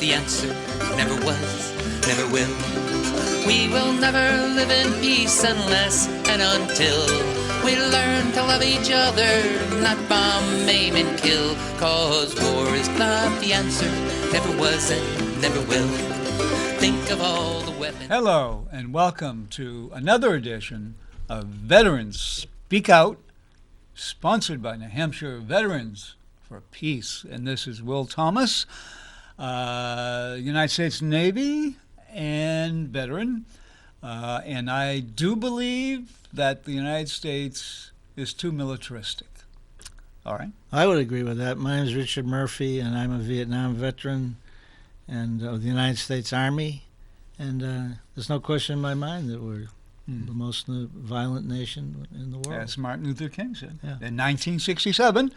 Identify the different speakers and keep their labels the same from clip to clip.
Speaker 1: the answer. Never was, never will. We will never live in peace unless and until we learn to love each other, not bomb, maim, and kill. 'Cause war is not the answer. Never was and never will. Think of all the weapons.
Speaker 2: Hello, and welcome to another edition of Veterans Speak Out, sponsored by New Hampshire Veterans for Peace. And this is Will Thomas, United States Navy and veteran. And I do believe that the United States is too militaristic. All right?
Speaker 3: I would agree with that. My name is Richard Murphy, and I'm a Vietnam veteran and of the United States Army. And there's no question in my mind that we're the most violent nation in the world.
Speaker 2: As Martin Luther King said
Speaker 3: Yeah.
Speaker 2: in 1967,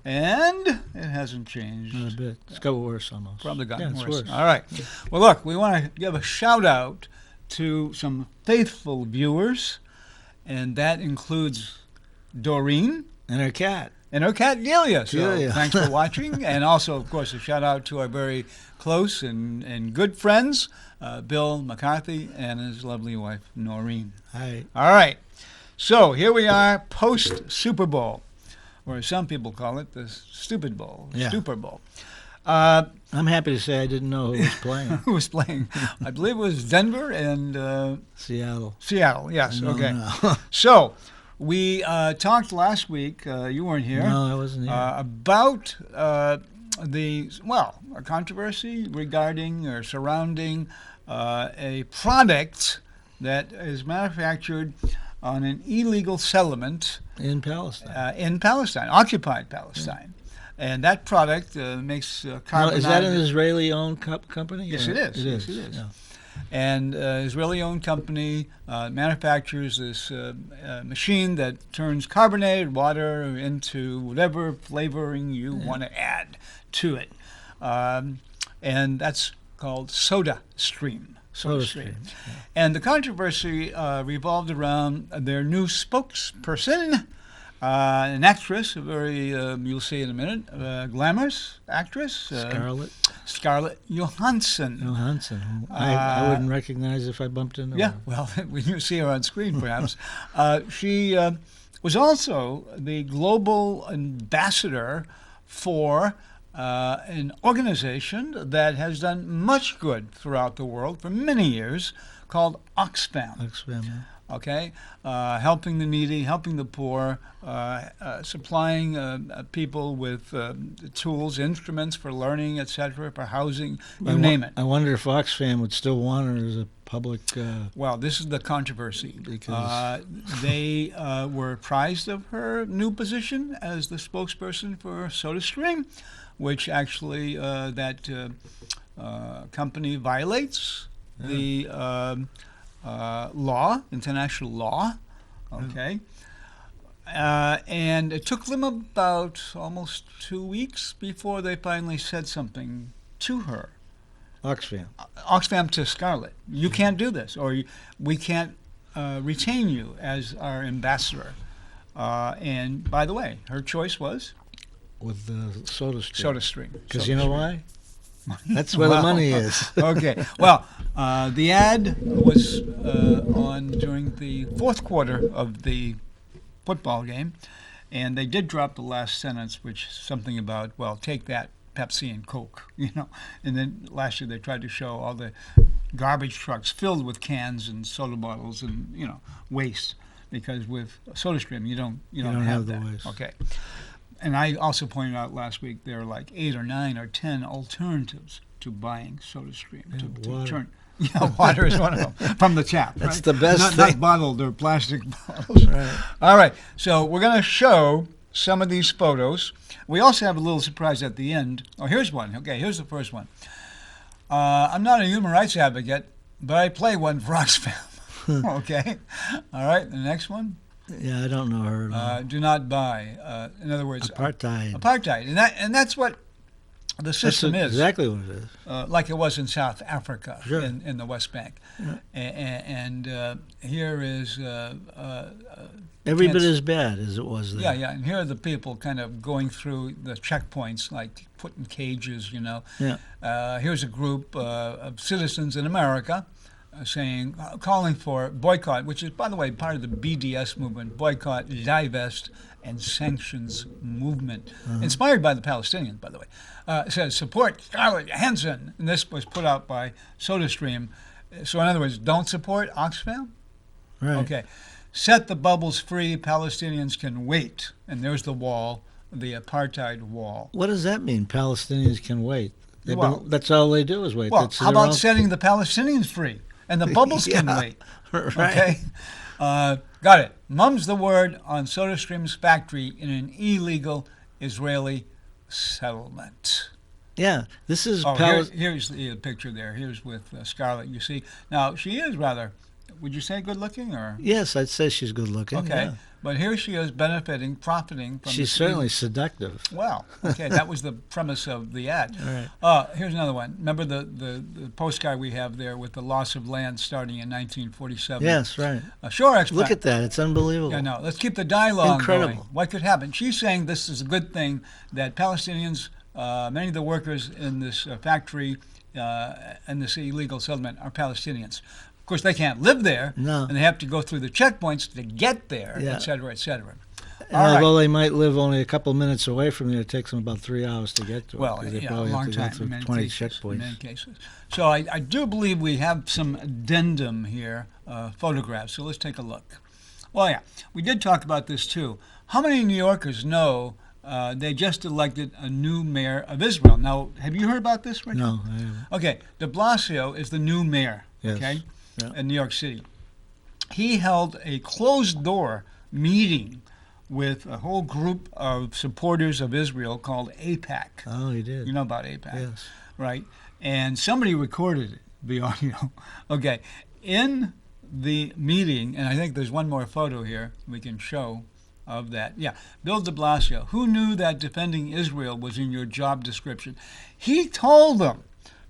Speaker 2: and it hasn't changed.
Speaker 3: Not a bit. It's got worse almost.
Speaker 2: Probably gotten
Speaker 3: it's
Speaker 2: worse. All right. Well, look, we want to give a shout-out to some faithful viewers, and that includes Doreen.
Speaker 3: And our cat.
Speaker 2: And her cat, Delia. So
Speaker 3: Delia.
Speaker 2: thanks for watching. And also, of course, a shout-out to our very close and good friends, Bill McCarthy and his lovely wife, Noreen.
Speaker 3: Hi.
Speaker 2: All right. So here we are post-Super Bowl, or some people call it the Stupid Bowl,
Speaker 3: Yeah.
Speaker 2: Stupor Bowl.
Speaker 3: I'm happy to say I didn't know who was playing.
Speaker 2: Who was playing? I believe it was Denver and
Speaker 3: Seattle.
Speaker 2: Seattle, yes.
Speaker 3: No,
Speaker 2: okay.
Speaker 3: no.
Speaker 2: So we talked last week, you weren't here,
Speaker 3: No, I wasn't here.
Speaker 2: about a controversy regarding or surrounding a product that is manufactured on an illegal settlement
Speaker 3: In Palestine.
Speaker 2: occupied Palestine. And that product makes
Speaker 3: Now,
Speaker 2: carbon.
Speaker 3: is that an Israeli-owned company?
Speaker 2: Yes,
Speaker 3: or-
Speaker 2: it is.
Speaker 3: It
Speaker 2: Yes,
Speaker 3: is.
Speaker 2: it is.
Speaker 3: Yeah.
Speaker 2: And Israeli-owned company manufactures this machine that turns carbonated water into whatever flavoring you want to add to it. And that's called SodaStream.
Speaker 3: SodaStream. Yeah.
Speaker 2: And the controversy revolved around their new spokesperson, an actress, a very, you'll see in a minute, glamorous actress. Scarlett Johansson.
Speaker 3: Johansson. I wouldn't recognize if I bumped into
Speaker 2: Yeah,
Speaker 3: her.
Speaker 2: well, when you see her on screen, perhaps. She was also the global ambassador for an organization that has done much good throughout the world for many years called Oxfam.
Speaker 3: Oxfam, yeah.
Speaker 2: Okay, helping the needy, helping the poor, supplying people with tools, instruments for learning, etc., for housing, you name it.
Speaker 3: I wonder if Oxfam would still want her as a public...
Speaker 2: Well, this is the controversy.
Speaker 3: Because-
Speaker 2: They were apprised of her new position as the spokesperson for SodaStream, which actually that company violates the law, international law, okay? And it took them about almost 2 weeks before they finally said something to her.
Speaker 3: Oxfam.
Speaker 2: To Scarlett. You can't do this, or we can't retain you as our ambassador. And by the way, her choice was?
Speaker 3: With the SodaStream.
Speaker 2: SodaStream.
Speaker 3: Because you know why? That's where the money is.
Speaker 2: Okay. Well, the ad was on during the fourth quarter of the football game, and they did drop the last sentence, which is something about, well, take that, Pepsi and Coke, you know. And then last year they tried to show all the garbage trucks filled with cans and soda bottles and, you know, waste, because with SodaStream you don't have
Speaker 3: the
Speaker 2: that.
Speaker 3: waste.
Speaker 2: Okay. And I also pointed out last week there are like 8 or 9 or 10 alternatives to buying SodaStream.
Speaker 3: Yeah, water.
Speaker 2: Water is one of them from the tap.
Speaker 3: That's
Speaker 2: right?
Speaker 3: the best
Speaker 2: Not
Speaker 3: thing.
Speaker 2: bottled or plastic bottles.
Speaker 3: Right.
Speaker 2: All right, so we're going to show some of these photos. We also have a little surprise at the end. Oh, here's one. Okay, here's the first one. I'm not a human rights advocate, but I play one for Oxfam. Okay. All right, the next one.
Speaker 3: Yeah, I don't know her at all.
Speaker 2: Do not buy. In other words,
Speaker 3: Apartheid.
Speaker 2: Apartheid, and that's what the system
Speaker 3: That's
Speaker 2: is.
Speaker 3: exactly what it is.
Speaker 2: Like it was in South Africa,
Speaker 3: Sure.
Speaker 2: in the West Bank.
Speaker 3: Yeah.
Speaker 2: And here is
Speaker 3: Every
Speaker 2: can't
Speaker 3: bit as bad as it was
Speaker 2: Yeah,
Speaker 3: there.
Speaker 2: yeah, and here are the people kind of going through the checkpoints, like put in cages,
Speaker 3: Yeah.
Speaker 2: Here's a group of citizens in America calling for boycott, which is, by the way, part of the BDS movement, boycott, divest, and sanctions movement, inspired by the Palestinians, by the way. It says, support Scarlett Johansson, and this was put out by SodaStream. So in other words, don't support Oxfam?
Speaker 3: Right.
Speaker 2: Okay. Set the bubbles free, Palestinians can wait. And there's the wall, the apartheid wall.
Speaker 3: What does that mean? Palestinians can wait.
Speaker 2: Well-
Speaker 3: That's all they do is wait.
Speaker 2: Well,
Speaker 3: That's
Speaker 2: how
Speaker 3: their
Speaker 2: about
Speaker 3: own-
Speaker 2: setting the Palestinians free? And the bubbles can
Speaker 3: Yeah.
Speaker 2: wait.
Speaker 3: Right.
Speaker 2: Okay? Got it. Mum's the word on SodaStream's factory in an illegal Israeli settlement.
Speaker 3: Yeah, this is
Speaker 2: Oh, here's the picture there. Here's with Scarlett. You see, now she is rather, would you say good looking or?
Speaker 3: Yes, I'd say she's good looking.
Speaker 2: Okay,
Speaker 3: yeah.
Speaker 2: but here she is profiting from.
Speaker 3: She's
Speaker 2: this
Speaker 3: certainly seductive.
Speaker 2: Well, okay, that was the premise of the ad.
Speaker 3: Right.
Speaker 2: Here's another one. Remember the postcard we have there with the loss of land starting in 1947?
Speaker 3: Yes, right.
Speaker 2: Shore expert.
Speaker 3: Look at that. It's unbelievable.
Speaker 2: Yeah, no, let's keep the dialogue
Speaker 3: Incredible.
Speaker 2: going. What could happen? She's saying this is a good thing, that Palestinians, many of the workers in this factory and this illegal settlement are Palestinians. Of course, they can't live there,
Speaker 3: No.
Speaker 2: and they have to go through the checkpoints to get there,
Speaker 3: Yeah.
Speaker 2: et cetera, et cetera.
Speaker 3: And
Speaker 2: All right.
Speaker 3: although they might live only a couple minutes away from there, it takes them about 3 hours to get to it.
Speaker 2: Well,
Speaker 3: 'cause they
Speaker 2: yeah, a
Speaker 3: probably
Speaker 2: long
Speaker 3: have to
Speaker 2: time
Speaker 3: go through
Speaker 2: in many
Speaker 3: 20
Speaker 2: cases. In
Speaker 3: checkpoints.
Speaker 2: many cases. So I do believe we have some addendum here, photographs. So let's take a look. Well, yeah, we did talk about this too. How many New Yorkers know they just elected a new mayor of Israel? Now, have you heard about this, Richard?
Speaker 3: No, I haven't.
Speaker 2: Okay, de Blasio is the new mayor,
Speaker 3: Yes.
Speaker 2: okay,
Speaker 3: Yeah.
Speaker 2: in New York City. He held a closed-door meeting with a whole group of supporters of Israel called AIPAC.
Speaker 3: Oh, he did.
Speaker 2: You know about AIPAC,
Speaker 3: Yes.
Speaker 2: right? And somebody recorded it, the audio. Okay, in the meeting, and I think there's one more photo here we can show of that. Yeah, Bill de Blasio, who knew that defending Israel was in your job description? He told them,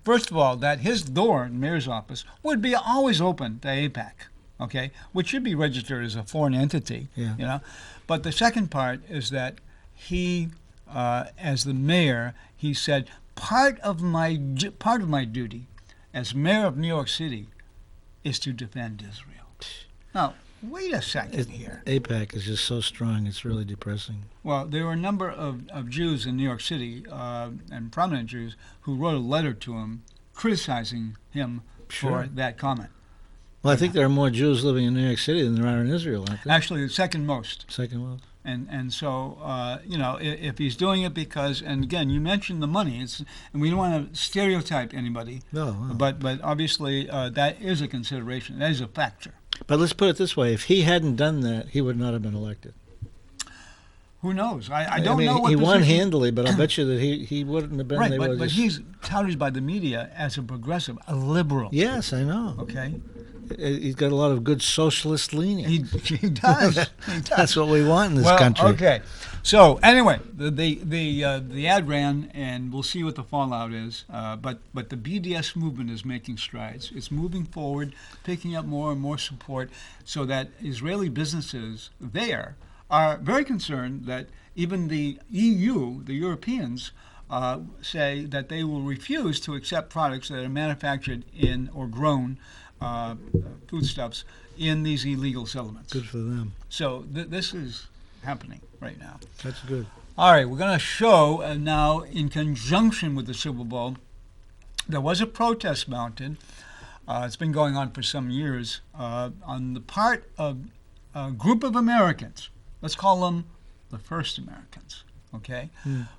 Speaker 2: first of all, that his door in the mayor's office would be always open to AIPAC, okay, which should be registered as a foreign entity,
Speaker 3: Yeah.
Speaker 2: But the second part is that he, as the mayor, he said, part of my duty as mayor of New York City is to defend Israel. Now, wait a second here.
Speaker 3: AIPAC is just so strong, it's really depressing.
Speaker 2: Well, there were a number of Jews in New York City, and prominent Jews, who wrote a letter to him criticizing him
Speaker 3: Sure.
Speaker 2: for that comment.
Speaker 3: Well, I think there are more Jews living in New York City than there are in Israel, aren't there?
Speaker 2: Actually, the second most.
Speaker 3: Second one?
Speaker 2: And so, if he's doing it because, and again, you mentioned the money, and we don't want to stereotype anybody,
Speaker 3: No.
Speaker 2: but obviously that is a consideration. That is a factor.
Speaker 3: But let's put it this way. If he hadn't done that, he would not have been elected.
Speaker 2: Who knows? I don't
Speaker 3: mean,
Speaker 2: know what
Speaker 3: he won
Speaker 2: position-
Speaker 3: handily, but I'll bet you that he wouldn't have been.
Speaker 2: Right,
Speaker 3: they would
Speaker 2: but
Speaker 3: have just-
Speaker 2: he's touted by the media as a progressive, a liberal.
Speaker 3: Yes, I know.
Speaker 2: Okay?
Speaker 3: He's got a lot of good socialist leaning.
Speaker 2: He does. He does.
Speaker 3: That's what we want in this
Speaker 2: Well,
Speaker 3: country.
Speaker 2: okay. So anyway, the ad ran, and we'll see what the fallout is. But the BDS movement is making strides. It's moving forward, picking up more and more support, so that Israeli businesses there are very concerned that even the EU, the Europeans, say that they will refuse to accept products that are manufactured in or grown foodstuffs in these illegal settlements.
Speaker 3: Good for them.
Speaker 2: So this is happening right now.
Speaker 3: That's good.
Speaker 2: All right, we're going to show now, in conjunction with the Super Bowl, there was a protest mounted. It's been going on for some years on the part of a group of Americans. Let's call them the first Americans, okay,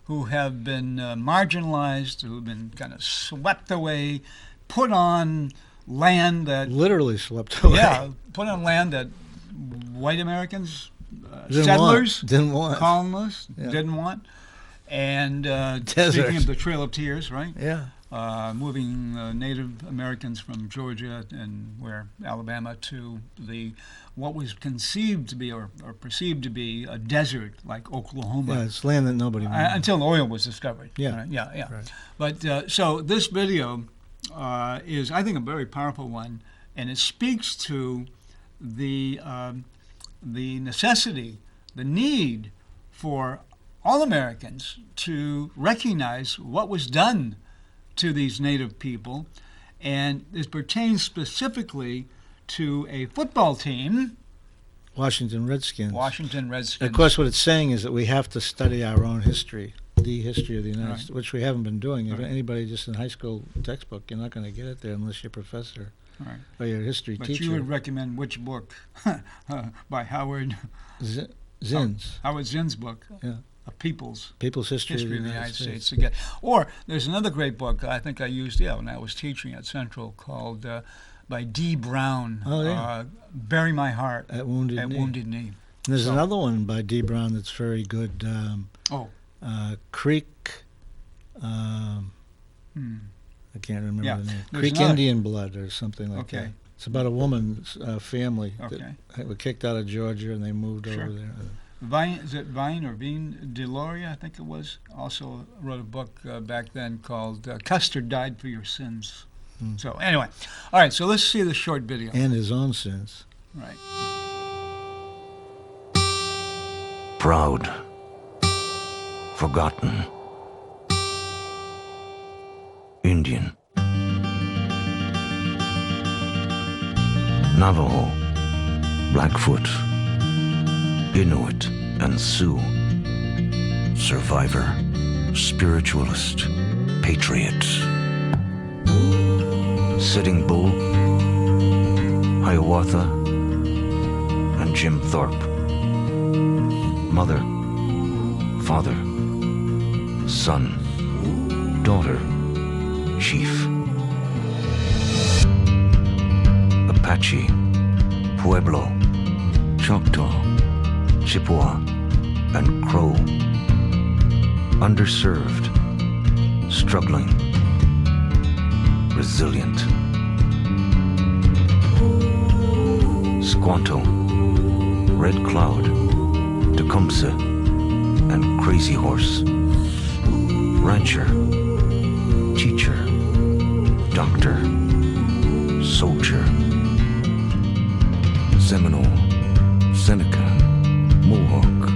Speaker 2: who have been marginalized, who have been kind of swept away, put on land that,
Speaker 3: Literally swept away.
Speaker 2: yeah, put on land that white Americans,
Speaker 3: Didn't
Speaker 2: settlers,
Speaker 3: want. Didn't want.
Speaker 2: colonists
Speaker 3: Yeah.
Speaker 2: didn't want. And
Speaker 3: Desert.
Speaker 2: speaking of the Trail of Tears, right?
Speaker 3: Yeah.
Speaker 2: Moving Native Americans from Georgia and Alabama to what was conceived to be or perceived to be a desert like Oklahoma.
Speaker 3: Yeah, it's land that nobody wants.
Speaker 2: Until oil was discovered.
Speaker 3: Yeah.
Speaker 2: Yeah.
Speaker 3: Right.
Speaker 2: But so this video is, I think, a very powerful one, and it speaks to the the necessity, the need for all Americans to recognize what was done to these Native people. And it pertains specifically to a football team,
Speaker 3: Washington Redskins.
Speaker 2: Washington Redskins.
Speaker 3: Of course, what it's saying is that we have to study our own history, the history of the United States, which we haven't been doing. If anybody just in high school textbook, you're not going to get it there unless you're a professor or your history
Speaker 2: But
Speaker 3: teacher.
Speaker 2: you would recommend which book? By Howard
Speaker 3: Zinn's.
Speaker 2: Howard Zinn's book,
Speaker 3: Yeah.
Speaker 2: A People's
Speaker 3: History of the
Speaker 2: United States. Again. Or there's another great book I think I used when I was teaching at Central called by D. Brown, Bury My Heart
Speaker 3: At Wounded Knee.
Speaker 2: Wounded Knee.
Speaker 3: And there's another one by D. Brown that's very good. Creek. I can't remember the name.
Speaker 2: There's
Speaker 3: Creek
Speaker 2: another.
Speaker 3: Indian Blood or something like that. It's about a woman's family that were kicked out of Georgia and they moved over there.
Speaker 2: Vine or Vine Deloria, I think it was, also wrote a book back then called Custer Died for Your Sins. So anyway, all right, so let's see the short video.
Speaker 3: And his own sins.
Speaker 2: Right.
Speaker 4: Proud, forgotten, Indian, Navajo, Blackfoot, Inuit and Sioux, survivor, spiritualist, patriot, Sitting Bull, Hiawatha, and Jim Thorpe, mother, father, son, daughter, chief, Apache, Pueblo, Choctaw, Chippewa, and Crow, underserved, struggling, resilient. Squanto, Red Cloud, Tecumseh, and Crazy Horse, rancher, teacher, doctor, soldier, Seminole, Seneca, Mohawk,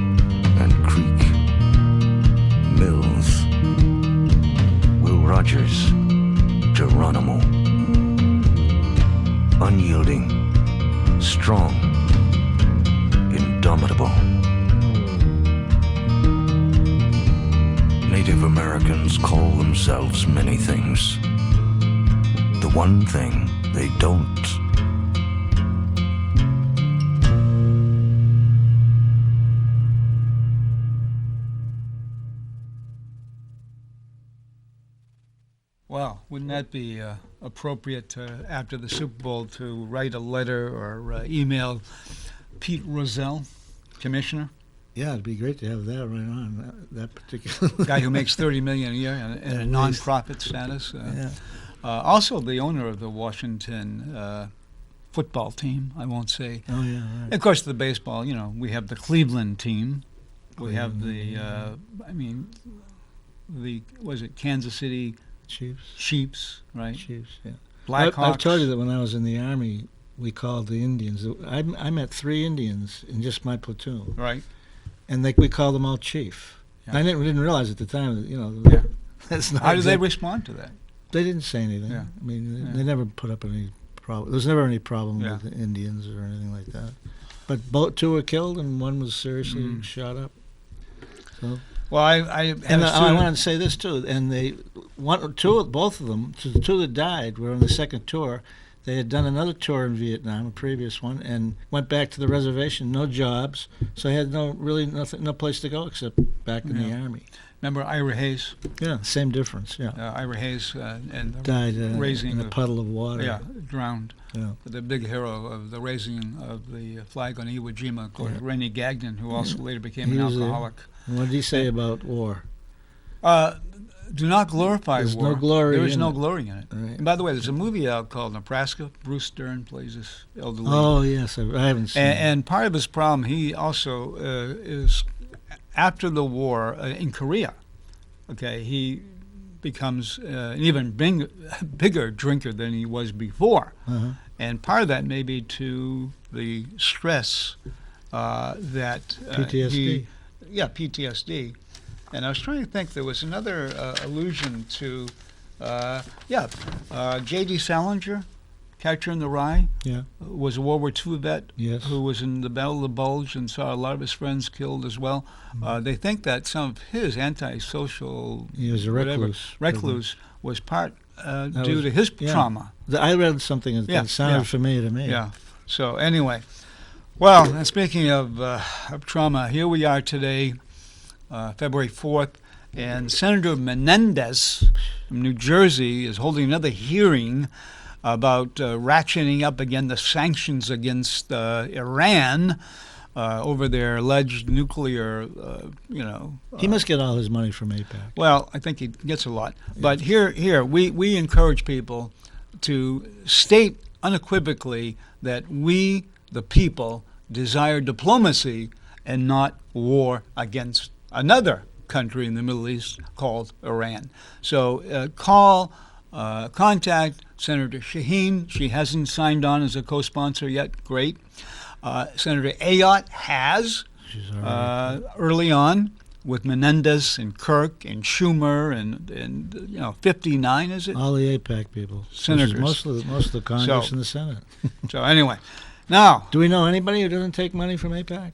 Speaker 4: and Creek, Mills, Will Rogers, Geronimo, unyielding, strong, indomitable. Native Americans call themselves many things. The one thing they don't.
Speaker 2: Well, wouldn't that be appropriate after the Super Bowl to write a letter or email Pete Rozelle, Commissioner?
Speaker 3: Yeah, it'd be great to have that right on, that particular
Speaker 2: guy who makes $30 million a year in a non-profit status. Also the owner of the Washington football team, I won't say.
Speaker 3: Oh, yeah, right.
Speaker 2: Of course, the baseball, we have the Cleveland team. We have the, was it Kansas City Chiefs, right?
Speaker 3: Chiefs, yeah.
Speaker 2: Blackhawks.
Speaker 3: I've told you that when I was in the Army, we called the Indians. I met 3 Indians in just my platoon.
Speaker 2: Right.
Speaker 3: And we called them all chief.
Speaker 2: Yeah.
Speaker 3: I didn't realize at the time that, that's not
Speaker 2: How did they respond to that?
Speaker 3: They didn't say anything.
Speaker 2: Yeah.
Speaker 3: I mean, they never put up any problem. There was never any problem with the Indians or anything like that. But 2 were killed and 1 was seriously shot up. So.
Speaker 2: Well, I
Speaker 3: wanted to say this too. And both of them, the 2 that died were on the second tour. They had done another tour in Vietnam, a previous one, and went back to the reservation. No jobs, so they had no place to go except back in the Army.
Speaker 2: Remember Ira Hayes?
Speaker 3: Yeah, same difference. Yeah,
Speaker 2: Ira Hayes and
Speaker 3: died
Speaker 2: raising
Speaker 3: in a puddle of water.
Speaker 2: Yeah, drowned.
Speaker 3: Yeah.
Speaker 2: The big hero of the raising of the flag on Iwo Jima, of course, Rennie Gagnon, who also later became an alcoholic.
Speaker 3: What did he say about war?
Speaker 2: Do not glorify
Speaker 3: There's
Speaker 2: war.
Speaker 3: no glory
Speaker 2: There is
Speaker 3: in
Speaker 2: no
Speaker 3: it.
Speaker 2: glory in it.
Speaker 3: Right.
Speaker 2: And by the way, there's a movie out called Nebraska. Bruce Dern plays this elderly.
Speaker 3: Oh, yes, I haven't seen it.
Speaker 2: And part of his problem, he also is, after the war in Korea, he becomes an even bigger drinker than he was before.
Speaker 3: Uh-huh.
Speaker 2: And part of that may be to the stress that
Speaker 3: PTSD.
Speaker 2: PTSD. And I was trying to think, there was another allusion to, J.D. Salinger, Catcher in the Rye,
Speaker 3: Yeah.
Speaker 2: was a World War II vet
Speaker 3: Yes.
Speaker 2: who was in the Battle of the Bulge and saw a lot of his friends killed as well. They think that some of his antisocial
Speaker 3: He was a
Speaker 2: recluse was part due
Speaker 3: was-
Speaker 2: to his
Speaker 3: yeah.
Speaker 2: trauma.
Speaker 3: I read something that
Speaker 2: Yeah,
Speaker 3: sounded
Speaker 2: yeah.
Speaker 3: familiar to me.
Speaker 2: Yeah. So anyway, well, and speaking of trauma, here we are today, February 4th, and Senator Menendez from New Jersey is holding another hearing about ratcheting up again the sanctions against Iran over their alleged nuclear,
Speaker 3: He must get all his money from APAC.
Speaker 2: well, I think he gets a lot. But here we encourage people to state unequivocally that we, the people, desire diplomacy and not war against another country in the Middle East called Iran. So contact Senator Shaheen. She hasn't signed on as a co-sponsor yet. Great. Senator Ayotte has
Speaker 3: She's already
Speaker 2: early on with Menendez and Kirk and Schumer and 59, is it?
Speaker 3: all the APAC people. Which is
Speaker 2: Senators.
Speaker 3: most of the Congress
Speaker 2: So-
Speaker 3: and the Senate.
Speaker 2: So anyway, now
Speaker 3: Do we know anybody who doesn't take money from APAC?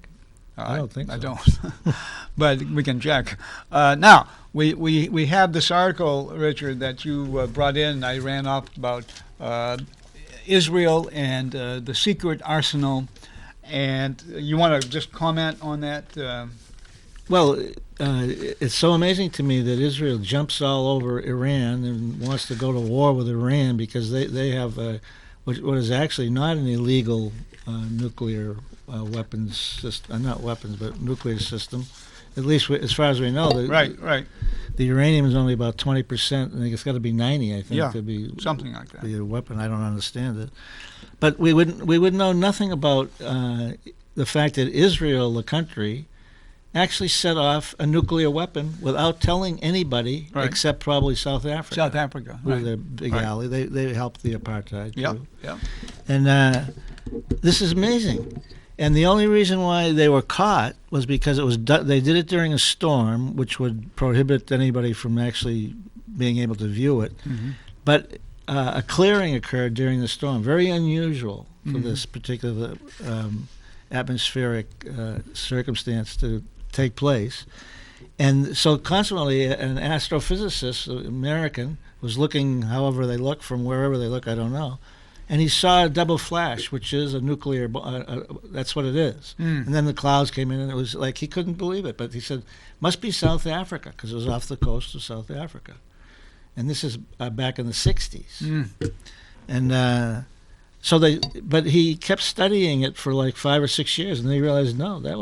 Speaker 3: I don't think
Speaker 2: I
Speaker 3: so.
Speaker 2: don't, but we can check. Now we have this article, Richard, that you brought in. I ran off about Israel and the secret arsenal, and you want to just comment on that?
Speaker 3: Well, it's so amazing to me that Israel jumps all over Iran and wants to go to war with Iran because they have what is actually not an illegal nuclear weapons system, not weapons, but nuclear system. At least as far as we know,
Speaker 2: Right,
Speaker 3: the uranium is only about 20%. I think it's got to be 90. I think
Speaker 2: Yeah,
Speaker 3: to be
Speaker 2: something like that.
Speaker 3: be a weapon. I don't understand it, but we would know nothing about the fact that Israel, the country, actually set off a nuclear weapon without telling anybody
Speaker 2: Right.
Speaker 3: except probably South Africa.
Speaker 2: South Africa.
Speaker 3: With
Speaker 2: Right.
Speaker 3: their big
Speaker 2: Right.
Speaker 3: ally. They helped the apartheid
Speaker 2: Yep.
Speaker 3: too.
Speaker 2: Yep.
Speaker 3: And this is amazing. And the only reason why they were caught was because they did it during a storm, which would prohibit anybody from actually being able to view it.
Speaker 2: Mhm.
Speaker 3: But a clearing occurred during the storm, very unusual for
Speaker 2: Mhm.
Speaker 3: this particular atmospheric circumstance to take place. And so consequently, an astrophysicist, an American, was looking however they look, from wherever they look, I don't know, and he saw a double flash, which is a nuclear, that's what it is. And then the clouds came in, and it was like he couldn't believe it, but he said, must be South Africa, because it was off the coast of South Africa. And this is back in the 60s. And but he kept studying it for like 5 or 6 years, and they realized, no, that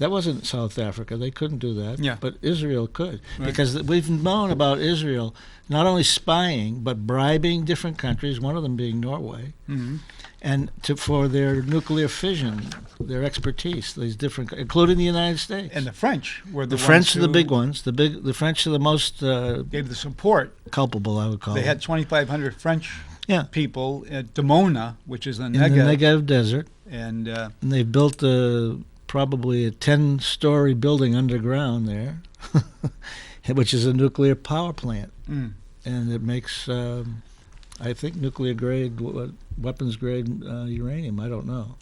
Speaker 3: wasn't South Africa. They couldn't do that.
Speaker 2: Yeah.
Speaker 3: But Israel could.
Speaker 2: Right.
Speaker 3: Because we've known about Israel not only spying, but bribing different countries, one of them being Norway,
Speaker 2: Mhm.
Speaker 3: and for their nuclear fission, their expertise, these different, including the United States.
Speaker 2: And the French were
Speaker 3: the
Speaker 2: ones
Speaker 3: French are the
Speaker 2: who
Speaker 3: big ones. The French are the most
Speaker 2: gave the support.
Speaker 3: culpable, I would call
Speaker 2: They
Speaker 3: them.
Speaker 2: had 2,500 French
Speaker 3: Yeah.
Speaker 2: people at Dimona, which is the
Speaker 3: in the
Speaker 2: Negev,
Speaker 3: Negev Desert.
Speaker 2: and
Speaker 3: And they've built probably a 10-story building underground there, which is a nuclear power plant. And it makes, I think, nuclear grade, weapons grade uranium. I don't know.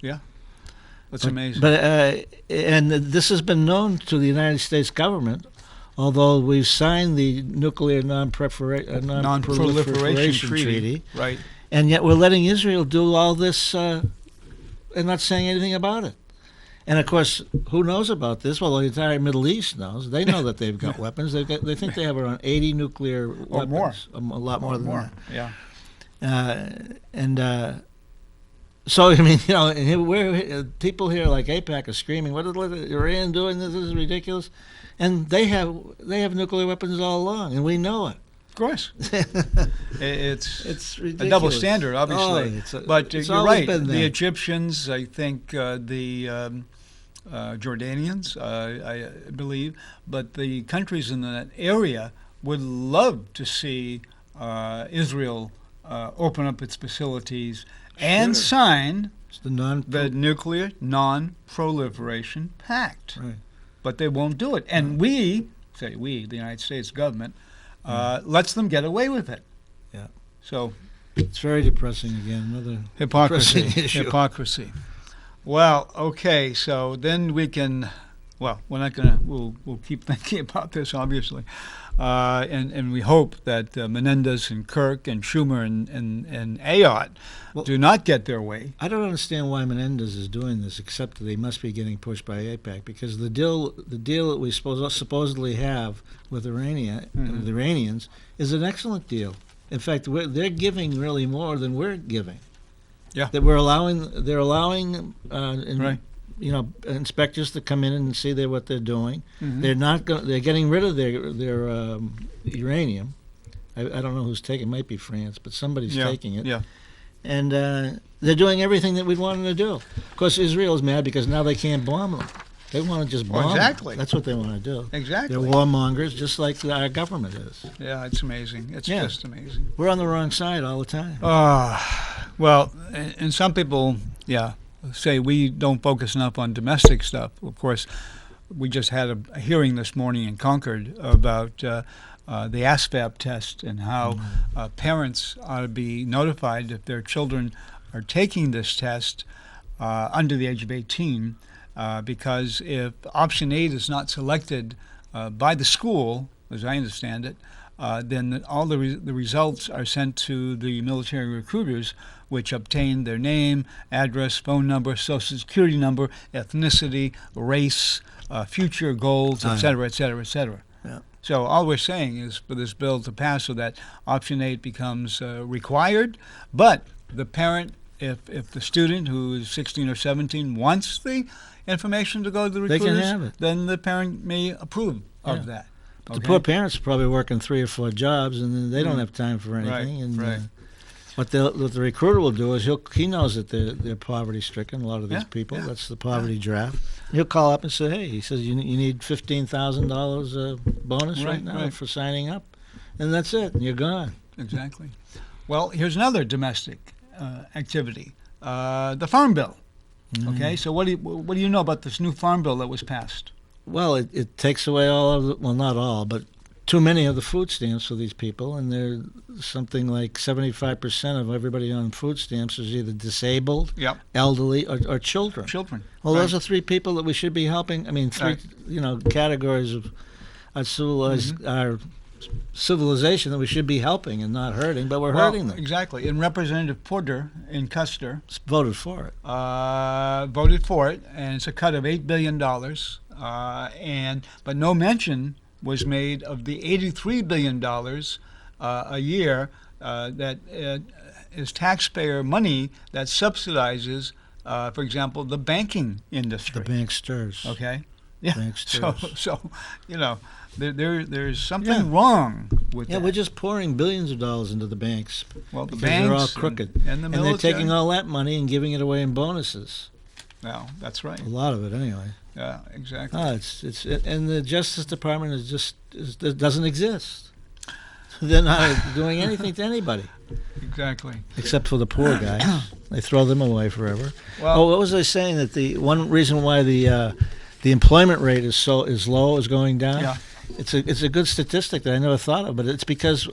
Speaker 2: that's amazing.
Speaker 3: But and this has been known to the United States government, although we've signed the nuclear non-proliferation
Speaker 2: Non-proliferation
Speaker 3: treaty,
Speaker 2: right?
Speaker 3: and yet we're letting Israel do all this and not saying anything about it. And of course, who knows about this? Well, the entire Middle East knows. They know that they've got weapons. They think they have around 80 nuclear
Speaker 2: Or
Speaker 3: weapons.
Speaker 2: more.
Speaker 3: A lot more than that.
Speaker 2: Yeah.
Speaker 3: So I mean, people here like APAC are screaming, "What is Iran doing? This is ridiculous," and they have nuclear weapons all along, and we know it.
Speaker 2: Of course. It's
Speaker 3: ridiculous.
Speaker 2: a double standard, obviously. But
Speaker 3: it's
Speaker 2: you're
Speaker 3: always
Speaker 2: right.
Speaker 3: been
Speaker 2: The
Speaker 3: that.
Speaker 2: Egyptians, I think, the Jordanians, I believe, but the countries in that area would love to see Israel open up its facilities and sign the Nuclear Non-Proliferation Pact.
Speaker 3: Right.
Speaker 2: But they won't do it. And the United States government, lets them get away with it.
Speaker 3: Yeah.
Speaker 2: So
Speaker 3: It's very depressing again. Another
Speaker 2: hypocrisy.
Speaker 3: depressing issue.
Speaker 2: Hypocrisy. Well, okay, so then we can. Well, we're not gonna. We'll keep thinking about this, obviously, and we hope that Menendez and Kirk and Schumer and Ayotte do not get their way.
Speaker 3: I don't understand why Menendez is doing this, except that they must be getting pushed by AIPAC, because the deal that we supposedly have with the Iranians is an excellent deal. In fact, they're giving really more than we're giving.
Speaker 2: Yeah.
Speaker 3: That they're allowing
Speaker 2: Right.
Speaker 3: Inspectors to come in and see what they're doing.
Speaker 2: Mhm.
Speaker 3: They're getting rid of their uranium. I don't know who's taking it. It might be France, but somebody's taking it.
Speaker 2: Yeah.
Speaker 3: And they're doing everything that we'd want them to do. Of course, Israel's mad because now they can't bomb them. They want to just bomb them.
Speaker 2: Exactly.
Speaker 3: That's what they want to do.
Speaker 2: Exactly.
Speaker 3: They're warmongers, just like our government is.
Speaker 2: Yeah, it's amazing. It's
Speaker 3: Yeah.
Speaker 2: just amazing.
Speaker 3: We're on the wrong side all the time.
Speaker 2: Well, and some people, say we don't focus enough on domestic stuff. Of course, we just had a hearing this morning in Concord about the ASVAB test and how parents ought to be notified if their children are taking this test under the age of 18, because if option 8 is not selected by the school, as I understand it, then all the results are sent to the military recruiters, which obtain their name, address, phone number, social security number, ethnicity, race, future goals, et cetera, et cetera, et cetera.
Speaker 3: Yeah.
Speaker 2: So all we're saying is for this bill to pass so that option 8 becomes required, but the parent, if the student who is 16 or 17 wants the information to go to the
Speaker 3: They can
Speaker 2: recruiters,
Speaker 3: have it.
Speaker 2: then the parent may approve of that.
Speaker 3: But the poor parents are probably working 3 or 4 jobs, and then they don't have time for anything. And
Speaker 2: right.
Speaker 3: What the recruiter will do is he knows that they're poverty stricken. A lot of these people.
Speaker 2: yeah.
Speaker 3: That's the poverty draft. He'll call up and say, "Hey," he says, "you need $15,000 bonus right now for signing up," and that's it. And you're gone.
Speaker 2: Exactly. Well, here's another domestic activity: the Farm Bill. Okay, so what do you know about this new Farm Bill that was passed?
Speaker 3: Well, it takes away all of well, not all, but too many of the food stamps for these people, and they're something like 75% of everybody on food stamps is either disabled, elderly, or children.
Speaker 2: Children.
Speaker 3: Well, those are 3 people that we should be helping. I mean, 3 categories of our civilization that we should be helping and not hurting, but we're hurting them.
Speaker 2: Exactly. And Representative Porter in Custer
Speaker 3: Voted for it.
Speaker 2: voted for it, and it's a cut of $8 billion. But no mention was made of the $83 billion a year that is taxpayer money that subsidizes, for example, the banking industry.
Speaker 3: The banksters.
Speaker 2: Okay. Yeah.
Speaker 3: Banksters.
Speaker 2: So there's something wrong with that.
Speaker 3: Yeah, we're just pouring billions of dollars into the banks.
Speaker 2: Well, the
Speaker 3: because
Speaker 2: banks
Speaker 3: they're all crooked,
Speaker 2: and the
Speaker 3: they're
Speaker 2: military.
Speaker 3: taking all that money and giving it away in bonuses.
Speaker 2: No, that's right.
Speaker 3: A lot of it, anyway.
Speaker 2: Yeah, exactly.
Speaker 3: And the Justice Department it doesn't exist. They're not doing anything to anybody.
Speaker 2: Exactly.
Speaker 3: Except for the poor guys. They throw them away forever.
Speaker 2: Well,
Speaker 3: what was I saying? That the one reason why the employment rate is low is going down.
Speaker 2: Yeah.
Speaker 3: It's a good statistic that I never thought of, but it's because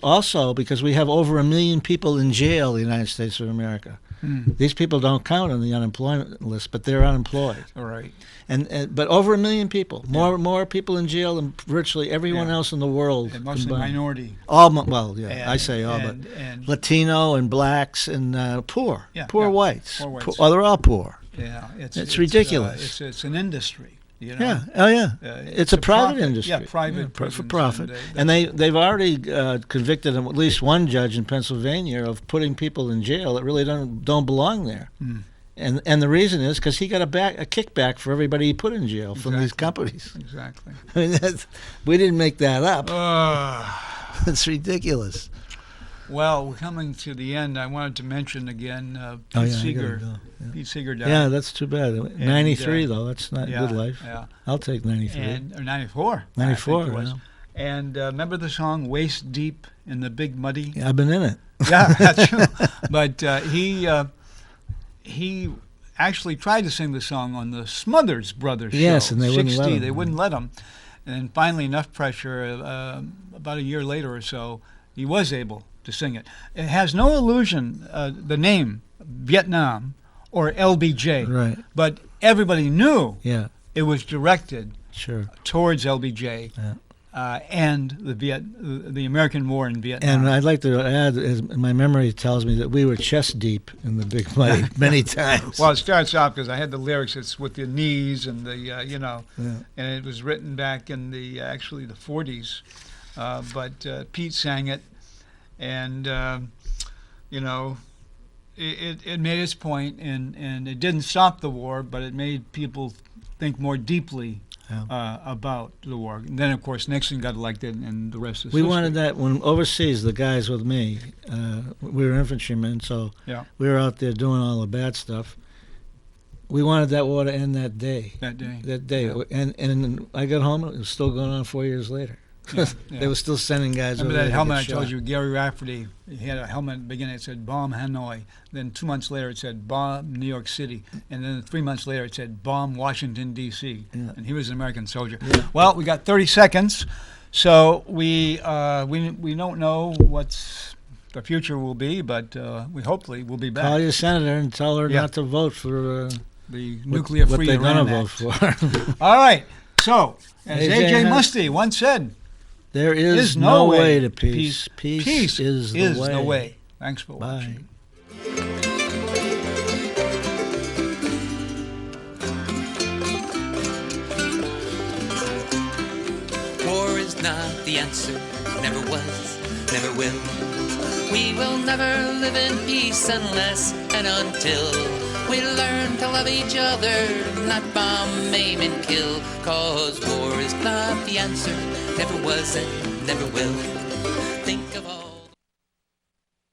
Speaker 3: we have over 1 million people in jail in the United States of America. These people don't count on the unemployment list, but they're unemployed.
Speaker 2: All right.
Speaker 3: But over 1 million people, more people in jail than virtually everyone else in the world.
Speaker 2: And mostly
Speaker 3: combined.
Speaker 2: minority.
Speaker 3: I say all, but
Speaker 2: and
Speaker 3: Latino and blacks and poor whites.
Speaker 2: Poor whites.
Speaker 3: They're all poor.
Speaker 2: Yeah,
Speaker 3: it's ridiculous.
Speaker 2: It's an industry. You know?
Speaker 3: Yeah. Oh, yeah. It's a private industry.
Speaker 2: Yeah, private
Speaker 3: for profit. And they've already convicted at least one judge in Pennsylvania of putting people in jail that really don't belong there. And the reason is because he got a kickback for everybody he put in jail from these companies.
Speaker 2: Exactly.
Speaker 3: I mean, we didn't make that up. It's ridiculous.
Speaker 2: Well, we're coming to the end. I wanted to mention again Pete Seeger. Pete Seeger died.
Speaker 3: Yeah, that's too bad. 93, though. That's not good life.
Speaker 2: Yeah.
Speaker 3: I'll take 93.
Speaker 2: Or 94.
Speaker 3: 94,
Speaker 2: I think it was.
Speaker 3: Yeah.
Speaker 2: And remember the song Waist Deep in the Big Muddy?
Speaker 3: Yeah, I've been in it.
Speaker 2: Yeah, that's true. But he actually tried to sing the song on the Smothers Brothers show.
Speaker 3: Yes, and they wouldn't let
Speaker 2: 60,
Speaker 3: him.
Speaker 2: they wouldn't let him. And then finally, enough pressure, about a year later or so, he was able to sing it. It has no allusion, the name, Vietnam, or LBJ.
Speaker 3: Right.
Speaker 2: But everybody knew
Speaker 3: Yeah.
Speaker 2: it was directed
Speaker 3: Sure.
Speaker 2: towards LBJ and the American War in Vietnam.
Speaker 3: And I'd like to add, as my memory tells me that we were chest deep in the Big Muddy many times.
Speaker 2: Well, it starts off because I had the lyrics. It's with the knees and the
Speaker 3: Yeah.
Speaker 2: and it was written back in the 40s. But Pete sang it, and it made its point, and it didn't stop the war, but it made people think more deeply about the war. And then, of course, Nixon got elected, and the rest is
Speaker 3: We
Speaker 2: history.
Speaker 3: wanted that when overseas, the guys with me, we were infantrymen, so
Speaker 2: Yeah.
Speaker 3: we were out there doing all the bad stuff. We wanted that war to end that day.
Speaker 2: that day.
Speaker 3: Yeah. And I got home, it was still going on 4 years later.
Speaker 2: Yeah.
Speaker 3: They were still sending guys
Speaker 2: Remember
Speaker 3: over there
Speaker 2: that
Speaker 3: to
Speaker 2: helmet I
Speaker 3: get
Speaker 2: told
Speaker 3: shot.
Speaker 2: you, Gary Rafferty? He had a helmet at the beginning. It said "Bomb Hanoi." Then 2 months later, it said "Bomb New York City." And then 3 months later, it said "Bomb Washington D.C."
Speaker 3: Yeah.
Speaker 2: And he was an American soldier.
Speaker 3: Yeah.
Speaker 2: Well, we got 30 seconds, so we don't know what's the future will be, but we hopefully will be back.
Speaker 3: Call your senator and tell her
Speaker 2: Yeah.
Speaker 3: not to vote for
Speaker 2: The
Speaker 3: what
Speaker 2: nuclear-free
Speaker 3: they're going
Speaker 2: Iran
Speaker 3: to vote
Speaker 2: Act.
Speaker 3: for.
Speaker 2: All right. So, as
Speaker 3: AJ
Speaker 2: A.J.
Speaker 3: has-
Speaker 2: Musty once said,
Speaker 3: There is
Speaker 2: no
Speaker 3: no
Speaker 2: way
Speaker 3: way to
Speaker 2: to
Speaker 3: peace. Peace is the way.
Speaker 2: Thanks for
Speaker 3: Bye.
Speaker 2: watching.
Speaker 1: War is not the answer, never was, never will. We will never live in peace unless and until we learn to love each other, not bomb, maim, and kill. 'Cause war is not the answer, never was and never will.